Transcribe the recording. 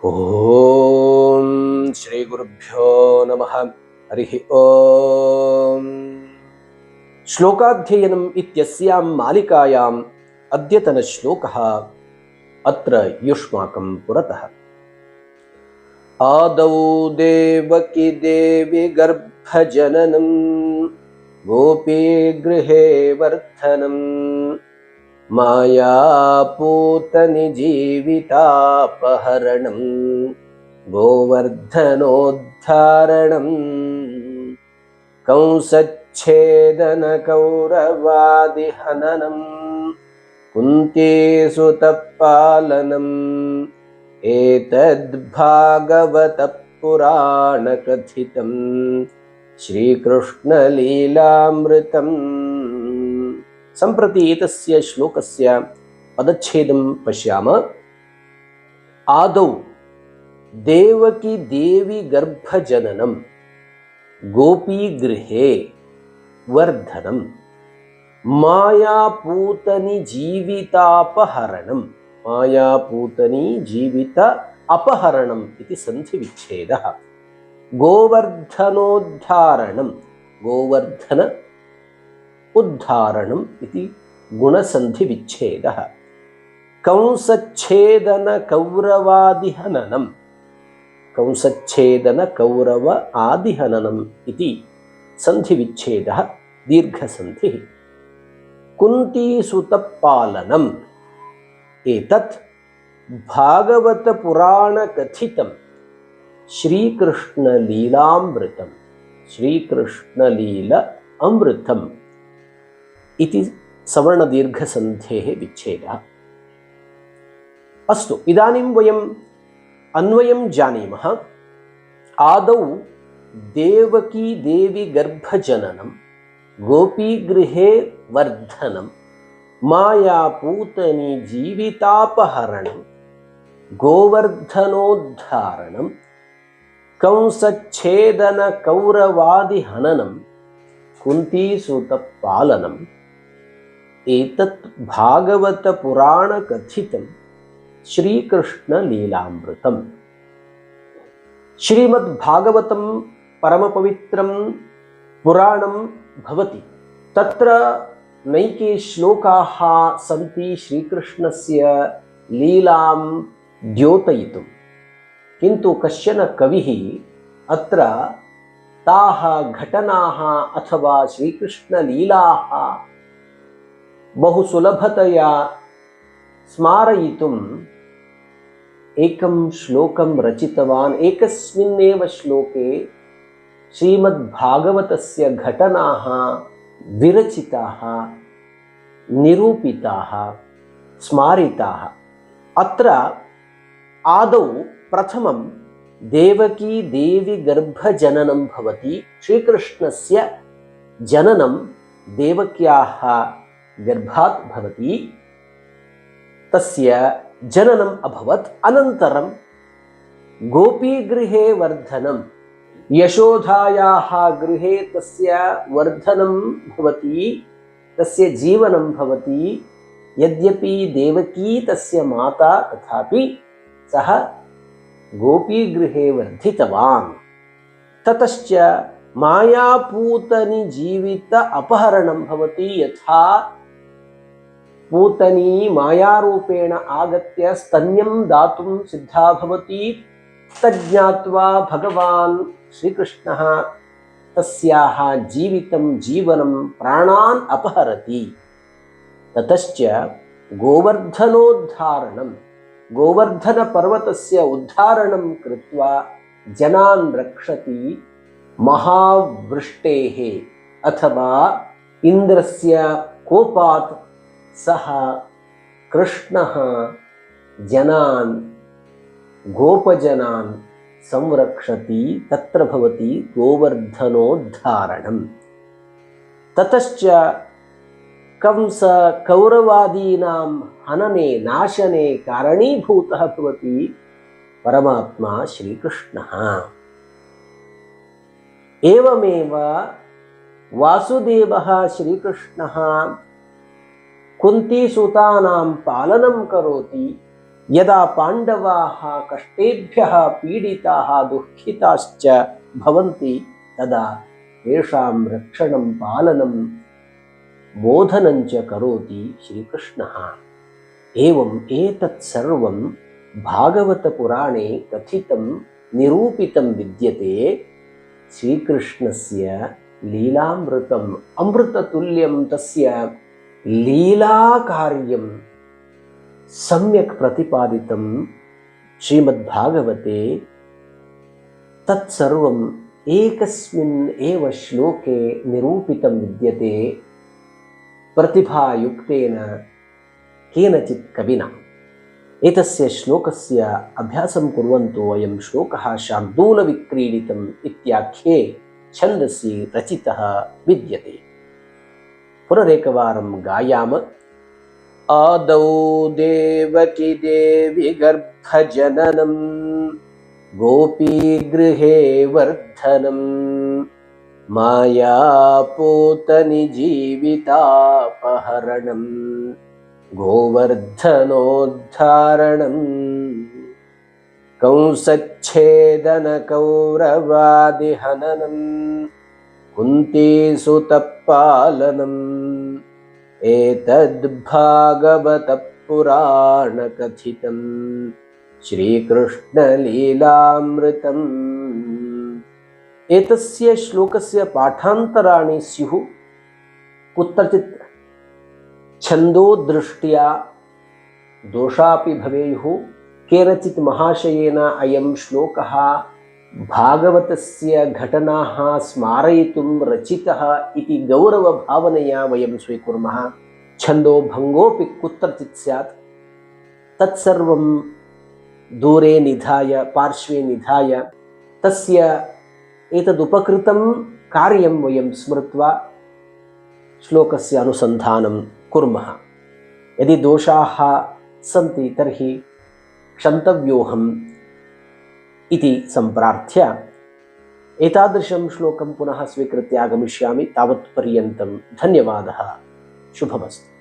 ಓಂ ಶ್ರೀ ಗುರುಭ್ಯೋ ನಮಃ. ಹರಿಃ ಓಂ. ಶ್ಲೋಕಾಧ್ಯಯನಂ ಇತ್ಯಸ್ಯಾಂ ಮಾಲಿಕಾಯಾಂ ಅದ್ಯತನ ಶ್ಲೋಕಃ ಅತ್ರ ಯುಷ್ಮಾಕಂ ಪುರತಃ. ಆದೌ ದೇವಕಿ ದೇವಿ ಗರ್ಭಜನನಂ ಗೋಪೀ ಗೃಹೇ ವರ್ಧನಂ ಮಾಯಾಪೂತನಿ ಜೀವಿತಾಪಹರಣಂ ಗೋವರ್ಧನೋದ್ಧಾರಣಂ ಕಂಸಚ್ಛೇದನ ಕೌರವಾದಿಹನನಂ ಕುಂತೀಸುತಪಾಲನಂ ಏತದ್ಭಾಗವತಃ ಪುರಾಣಕಥಿತಂ ಶ್ರೀಕೃಷ್ಣಲೀಲಾಮೃತಂ. ಸಂಪ್ರತಿ ಏತಸ್ಯ ಶ್ಲೋಕಸ್ಯ ಪದಚ್ಛೇದಂ ಪಶ್ಯಾಮ. ಆದೌ ದೇವಕಿ ದೇವಿ ಗರ್ಭಜನನಂ ಗೋಪೀಗೃಹೇ ವರ್ಧನಂ ಮಾಯಾಪೂತನಿ ಜೀವಿತಾಪಹರಣಂ. ಮಾಯಾಪೂತನಿ ಜೀವಿತ ಅಪಹರಣಂ ಇತಿ ಸಂಧಿವಿಚ್ಛೇದಃ. ಗೋವರ್ಧನೋದ್ಧಾರಣಂ ಗೋವರ್ಧನ ಉದ್ಧಾರಣಂ ಇತಿ ಗುಣಸಂಧಿವಿಚ್ಛೇದಃ. ಕಂಸಚ್ಛೇದನ ಕೌರವಾದಿಹನನಂ ಕಂಸಚ್ಛೇದನ ಕೌರವ ಆದಿಹನನಂ ಇತಿ ಸಂಧಿವಿಚ್ಛೇದಃ ದೀರ್ಘಸಂಧಿಃ. ಕುಂತೀಸುತಪಾಲನಂ ಏತತ್ ಭಾಗವತ ಪುರಾಣ ಕಥಿತಂ ಶ್ರೀಕೃಷ್ಣಲೀಲಾಮೃತಂ ಶ್ರೀಕೃಷ್ಣಲೀಲ ಅಮೃತಂ ಇತಿ ಸವರ್ಣದೀರ್ಘಸಂಧೇಃ ವಿಚ್ಛೇದಃ. ಅಸ್ತು ಇದಾನಿಂ ವಯಂ ಅನ್ವಯಂ ಜಾನೀಮಃ. ಆದೌ ದೇವಕಿ ದೇವಿ ಗರ್ಭಜನನಂ ಗೋಪೀಗೃಹೇ ವರ್ಧನಂ ಮಾಯಾಪೂತನಿ ಜೀವಿತಾಪಹರಣಂ ಗೋವರ್ಧನೋದ್ಧಾರಣಂ ಕಂಸಚ್ಛೇದನ ಕೌರವಾದಿಹನನಂ ಕುಂತೀಸುತಪಾಲನಂ ಏತತ್ ಭಾಗವತ ಪುರಾಣ ಕಥಿತಂ ಶ್ರೀಕೃಷ್ಣ ಲೀಲಾಮೃತಂ. ಶ್ರೀಮದ್ ಭಾಗವತಂ ಪರಮ ಪವಿತ್ರಂ ಪುರಾಣಂ ಭವತಿ. ತತ್ರ ನೈಕೆ ಶ್ಲೋಕಾಃ ಸಂತಿ ಶ್ರೀಕೃಷ್ಣಸ್ಯ ಲೀಲಾಂ ದ್ಯೋತಯಿತುಂ. किन्तु कश्चन कविः अत्र ताः घटनाः अथवा श्रीकृष्णलीलाः बहु सुलभतया स्मारयितुम् एकं श्लोकं रचितवान्. एकस्मिन्नेव श्लोके श्रीमद्भागवतस्य घटनाः विरचिताः, निरूपिताः, स्मारिताः. अत्र आदौ प्रथमं देवकी देवी गर्भजननं भवति. श्रीकृष्णस्य जननं देवक्याः गर्भात् भवति. तस्य जननम् अभवत्. अनन्तरं गोपीगृहे वर्धनं, यशोधायाः गृहे तस्य वर्धनं भवति, तस्य जीवनं भवति. यद्यपि देवकी तस्य माता, तथापि सः गोपीगृहे वर्धितवान्. ततश्च मायापूतनि जीवित अपहरणं भवति. यथा पूतनी मायारूपेण आगत्य स्तन्यं दातुं सिद्धा भवति, तज्ज्ञात्वा भगवान् श्रीकृष्णः तस्याः जीवितं जीवनं प्राणान् अपहरति. ततश्च गोवर्धनोद्धारणं, गोवर्धन पर्वतस्य उद्धारणं कृत्वा जनान् रक्षति. महावृष्टेः अथवा इन्द्रस्य कोपात् सः कृष्णः जनान्, गोपजनान् संरक्षति. तत्र भवति गोवर्धनोद्धारणम्. ततश्च कंस कौरवादीनां हनने नाशने कारणीभूतः भवति परमात्मा श्रीकृष्णः. एवमेव वासुदेवः श्रीकृष्णः कुन्तीसुतानां पालनं करोति. यदा पाण्डवाः कष्टेभ्यः पीडिताः दुःखिताश्च भवन्ति तदा तेषां रक्षणं पालनं बोधनं च करोति श्रीकृष्णः। एवम् एतत् सर्वं भागवतपुराणे कथितं निरूपितं विद्यते। श्रीकृष्णस्य लीलामृतम् अमृततुल्यं तस्य लीलाकार्यं सम्यक् प्रतिपादितं श्रीमद्भागवते। तत्सर्वम् एकस्मिन् एव श्लोके निरूपितं विद्यते प्रतिभायुक्तेन केनचित् कविना। एतस्य श्लोकस्य अभ्यासं कुर्वन्तु। अयं श्लोकः शार्दूलविक्रीडितम् इत्याख्ये छन्दसि रचितः विद्यते। पुनरेकवारं गायाम। आदौ देवकी देवी गर्भजननं गोपीगृहे वर्धनं मायापूतनिजीवितापहरणं गोवर्धनोद्धारणम् कंसच्छेदनकौरवादिहननं कुन्तीसुतपालनम् एतद्भागवतपुराणकथितं श्रीकृष्णलीलामृतम्। एतस्य श्लोकस्य पाठान्तराणि स्युः। कुत्रचित् छन्दोदृष्ट्या दोषापि भवेयुः। केनचित् महाशयेन अयं श्लोकः भागवतस्य घटनाः स्मारयितुं रचितः इति गौरवभावनया वयं स्वीकुर्मः। छन्दोभङ्गोऽपि कुत्रचित् स्यात्। तत्सर्वं दूरे निधाय पार्श्वे निधाय तस्य एतदुपकृतं कार्यं वयं स्मृत्वा श्लोकस्य अनुसन्धानं कुर्मः। यदि दोषाः सन्ति तर्हि क्षन्तव्योऽहम् इति सम्प्रार्थ्य एतादृशं श्लोकं पुनः स्वीकृत्य आगमिष्यामि। तावत्पर्यन्तं धन्यवादः। शुभमस्तु।